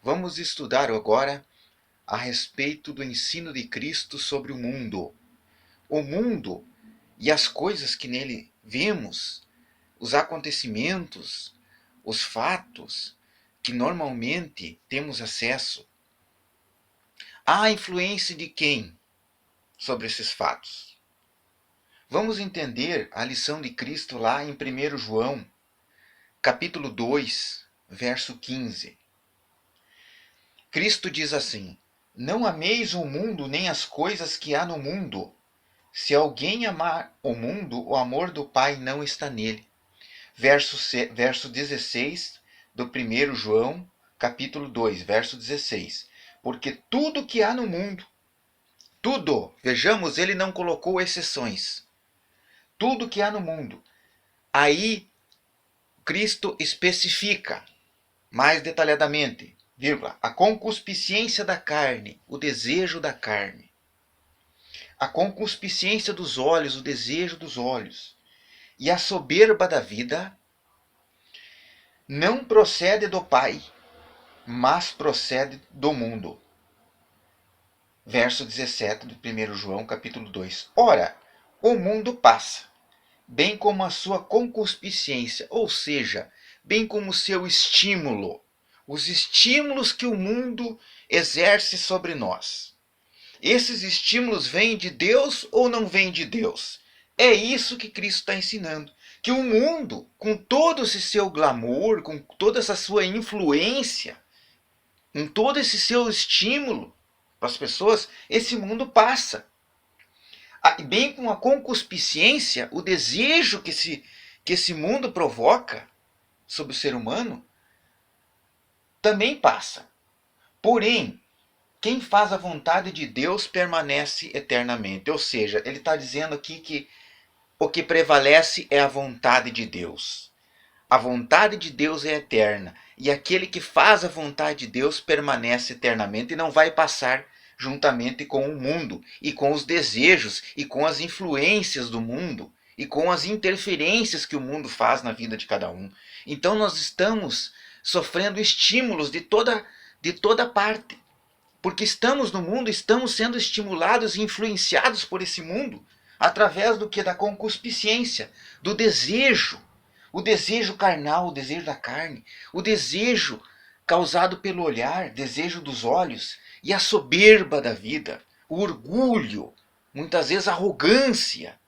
Vamos estudar agora a respeito do ensino de Cristo sobre o mundo. O mundo e as coisas que nele vemos, os acontecimentos, os fatos que normalmente temos acesso. Há a influência de quem sobre esses fatos? Vamos entender a lição de Cristo lá em 1 João, capítulo 2, verso 15. Cristo diz assim: Não ameis o mundo nem as coisas que há no mundo. Se alguém amar o mundo, o amor do Pai não está nele. Verso 16 do 1 João, capítulo 2, verso 16. Porque tudo que há no mundo, tudo, vejamos, ele não colocou exceções. Tudo que há no mundo. Aí Cristo especifica mais detalhadamente, vírgula, a concupiscência da carne, o desejo da carne. A concupiscência dos olhos, o desejo dos olhos. E a soberba da vida não procede do Pai, mas procede do mundo. Verso 17 do 1 João, capítulo 2. Ora, o mundo passa, bem como a sua concupiscência, ou seja, bem como o seu estímulo, os estímulos que o mundo exerce sobre nós. Esses estímulos vêm de Deus ou não vêm de Deus? É isso que Cristo está ensinando. Que o mundo, com todo esse seu glamour, com toda essa sua influência, com todo esse seu estímulo para as pessoas, esse mundo passa. Bem com a concupiscência, o desejo que esse mundo provoca sobre o ser humano, também passa. Porém, quem faz a vontade de Deus permanece eternamente. Ou seja, ele está dizendo aqui que o que prevalece é a vontade de Deus. A vontade de Deus é eterna. E aquele que faz a vontade de Deus permanece eternamente e não vai passar juntamente com o mundo, e com os desejos, e com as influências do mundo, e com as interferências que o mundo faz na vida de cada um. Então nós estamos sofrendo estímulos de toda parte. Porque estamos no mundo, estamos sendo estimulados e influenciados por esse mundo através do que? Da concupiscência, do desejo. O desejo carnal, o desejo da carne, o desejo causado pelo olhar, desejo dos olhos, e a soberba da vida, o orgulho, muitas vezes a arrogância.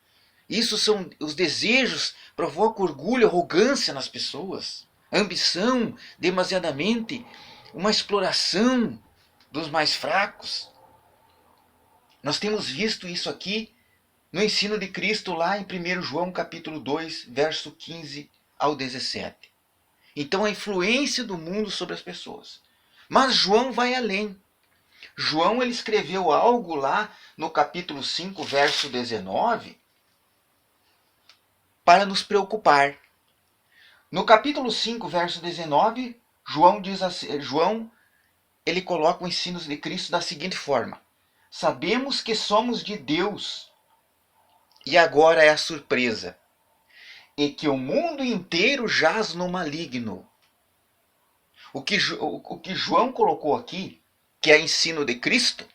Isso são os desejos, provocam orgulho, arrogância nas pessoas, ambição, demasiadamente, uma exploração dos mais fracos. Nós temos visto isso aqui no ensino de Cristo lá em 1 João capítulo 2, verso 15 ao 17. Então a influência do mundo sobre as pessoas. Mas João vai além. João ele escreveu algo lá no capítulo 5, verso 19, para nos preocupar. No capítulo 5, verso 19, João diz assim, ele coloca o ensino de Cristo da seguinte forma: sabemos que somos de Deus, e agora é a surpresa, e que o mundo inteiro jaz no maligno. O que João colocou aqui, que é ensino de Cristo,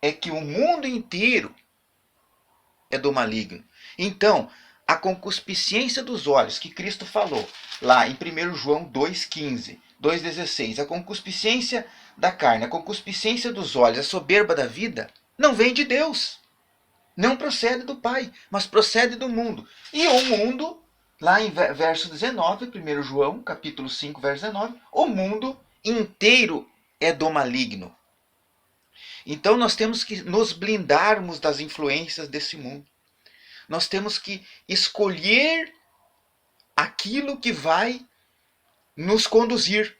é que o mundo inteiro é do maligno. Então, a concupiscência dos olhos, que Cristo falou lá em 1 João 2,15, 2,16, a concupiscência da carne, a concupiscência dos olhos, a soberba da vida, não vem de Deus. Não procede do Pai, mas procede do mundo. E o mundo, lá em verso 19, 1 João, capítulo 5, verso 19, o mundo inteiro é do maligno. Então nós temos que nos blindarmos das influências desse mundo. Nós temos que escolher aquilo que vai nos conduzir,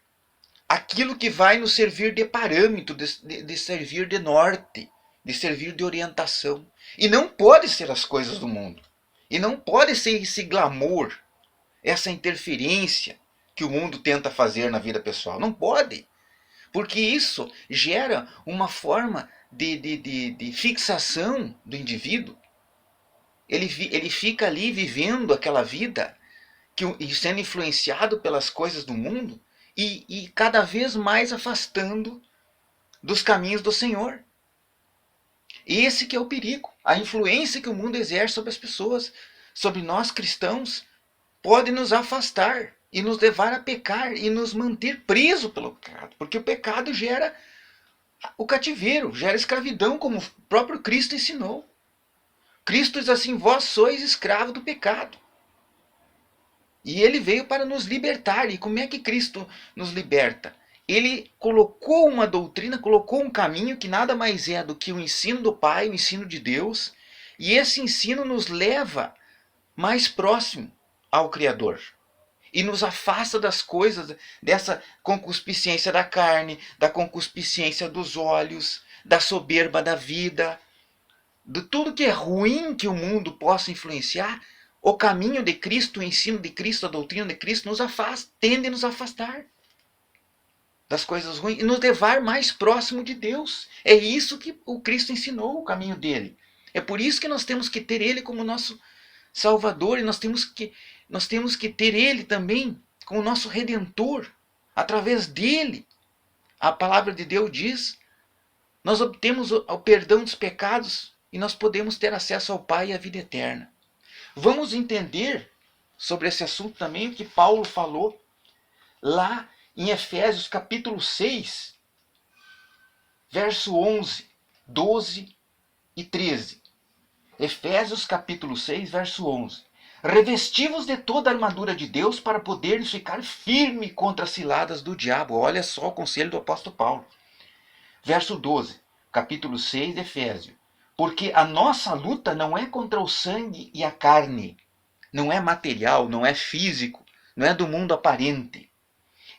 aquilo que vai nos servir de parâmetro, de servir de norte, de servir de orientação. E não pode ser as coisas do mundo. E não pode ser esse glamour, essa interferência que o mundo tenta fazer na vida pessoal. Não pode. Porque isso gera uma forma de fixação do indivíduo. Ele fica ali vivendo aquela vida e sendo influenciado pelas coisas do mundo, e cada vez mais afastando dos caminhos do Senhor. Esse que é o perigo. A influência que o mundo exerce sobre as pessoas, sobre nós cristãos, pode nos afastar e nos levar a pecar e nos manter presos pelo pecado. Porque o pecado gera o cativeiro, gera escravidão, como o próprio Cristo ensinou. Cristo diz assim: vós sois escravos do pecado. E ele veio para nos libertar. E como é que Cristo nos liberta? Ele colocou uma doutrina, colocou um caminho que nada mais é do que o ensino do Pai, o ensino de Deus. E esse ensino nos leva mais próximo ao Criador. E nos afasta das coisas, dessa concupiscência da carne, da concupiscência dos olhos, da soberba da vida, de tudo que é ruim que o mundo possa influenciar. O caminho de Cristo, o ensino de Cristo, a doutrina de Cristo nos afasta, tende a nos afastar das coisas ruins e nos levar mais próximo de Deus. É isso que o Cristo ensinou, o caminho dele. É por isso que nós temos que ter ele como nosso Salvador e nós temos que ter ele também como nosso Redentor. Através dele, a palavra de Deus diz, nós obtemos o perdão dos pecados e nós podemos ter acesso ao Pai e à vida eterna. Vamos entender sobre esse assunto também o que Paulo falou lá em Efésios capítulo 6, verso 11, 12 e 13. Efésios capítulo 6, verso 11. Revesti-vos de toda a armadura de Deus para poderes ficar firme contra as ciladas do diabo. Olha só o conselho do apóstolo Paulo. Verso 12, capítulo 6 de Efésios. Porque a nossa luta não é contra o sangue e a carne, não é material, não é físico, não é do mundo aparente,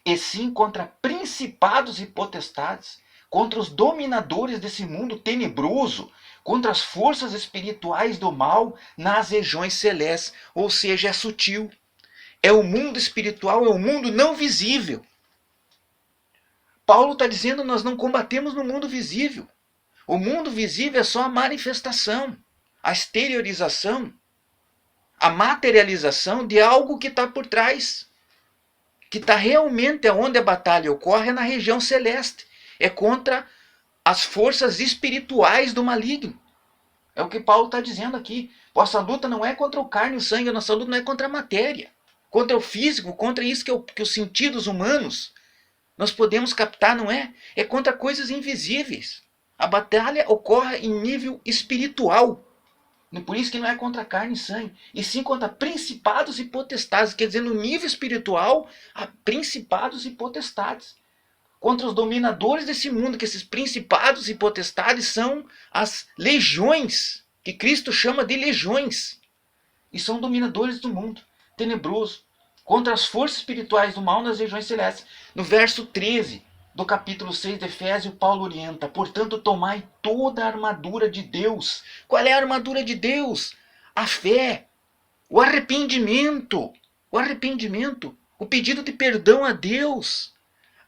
e sim contra principados e potestades, contra os dominadores desse mundo tenebroso, contra as forças espirituais do mal nas regiões celestes, ou seja, é sutil. É o mundo espiritual, é o mundo não visível. Paulo está dizendo que nós não combatemos no mundo visível. O mundo visível é só a manifestação, a exteriorização, a materialização de algo que está por trás. Que está realmente onde a batalha ocorre, é na região celeste. É contra as forças espirituais do maligno. É o que Paulo está dizendo aqui. Nossa luta não é contra o carne e o sangue, a nossa luta não é contra a matéria, contra o físico, contra isso que os sentidos humanos nós podemos captar, não é? É contra coisas invisíveis. A batalha ocorre em nível espiritual. Por isso que não é contra carne e sangue, e sim contra principados e potestades. Quer dizer, no nível espiritual, há principados e potestades. Contra os dominadores desse mundo, que esses principados e potestades são as legiões, que Cristo chama de legiões. E são dominadores do mundo tenebroso. Contra as forças espirituais do mal nas regiões celestes. No verso 13 do capítulo 6 de Efésios, Paulo orienta: portanto, tomai toda a armadura de Deus. Qual é a armadura de Deus? A fé, o arrependimento, o pedido de perdão a Deus,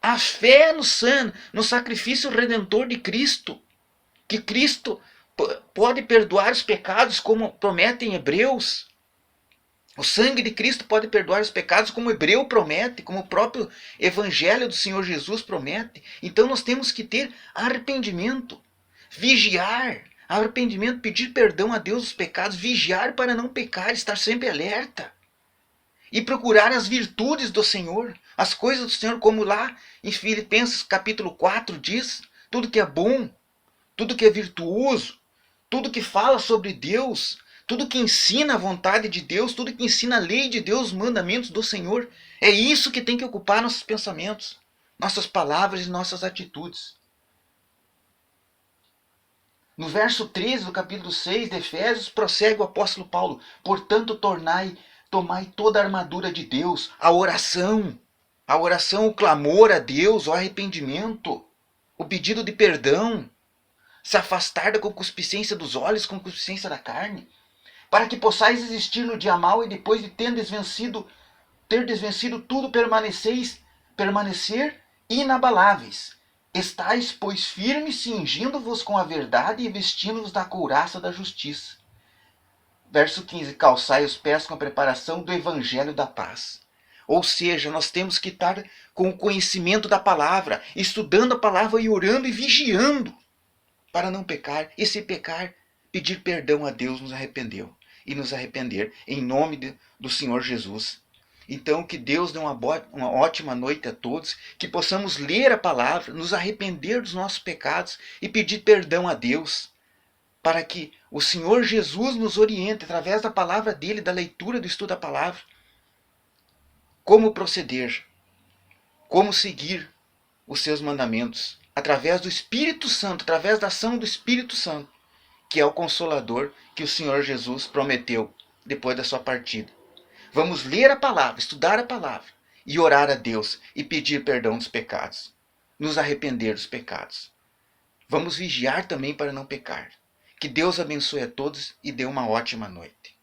a fé no sacrifício redentor de Cristo, que Cristo pode perdoar os pecados, como promete em Hebreus. O sangue de Cristo pode perdoar os pecados, como o Hebreu promete, como o próprio Evangelho do Senhor Jesus promete. Então nós temos que ter arrependimento, vigiar, arrependimento, pedir perdão a Deus dos pecados, vigiar para não pecar, estar sempre alerta. E procurar as virtudes do Senhor, as coisas do Senhor, como lá em Filipenses capítulo 4 diz, tudo que é bom, tudo que é virtuoso, tudo que fala sobre Deus, tudo que ensina a vontade de Deus, tudo que ensina a lei de Deus, os mandamentos do Senhor. É isso que tem que ocupar nossos pensamentos, nossas palavras e nossas atitudes. No verso 13 do capítulo 6 de Efésios, prossegue o apóstolo Paulo: portanto, tomai toda a armadura de Deus, a oração, o clamor a Deus, o arrependimento, o pedido de perdão, se afastar da concupiscência dos olhos, concupiscência da carne, para que possais existir no dia mau e depois de ter desvencido tudo, permanecer inabaláveis. Estais, pois, firmes, cingindo-vos com a verdade e vestindo-vos da couraça da justiça. Verso 15. Calçai os pés com a preparação do evangelho da paz. Ou seja, nós temos que estar com o conhecimento da palavra, estudando a palavra e orando e vigiando para não pecar. E se pecar, pedir perdão a Deus, nos arrependeu. E nos arrepender em nome do Senhor Jesus. Então, que Deus dê uma ótima noite a todos, que possamos ler a palavra, nos arrepender dos nossos pecados e pedir perdão a Deus, para que o Senhor Jesus nos oriente através da palavra dele, da leitura, do estudo da palavra, como proceder, como seguir os seus mandamentos, através do Espírito Santo, através da ação do Espírito Santo, que é o Consolador que o Senhor Jesus prometeu depois da sua partida. Vamos ler a palavra, estudar a palavra e orar a Deus e pedir perdão dos pecados, nos arrepender dos pecados. Vamos vigiar também para não pecar. Que Deus abençoe a todos e dê uma ótima noite.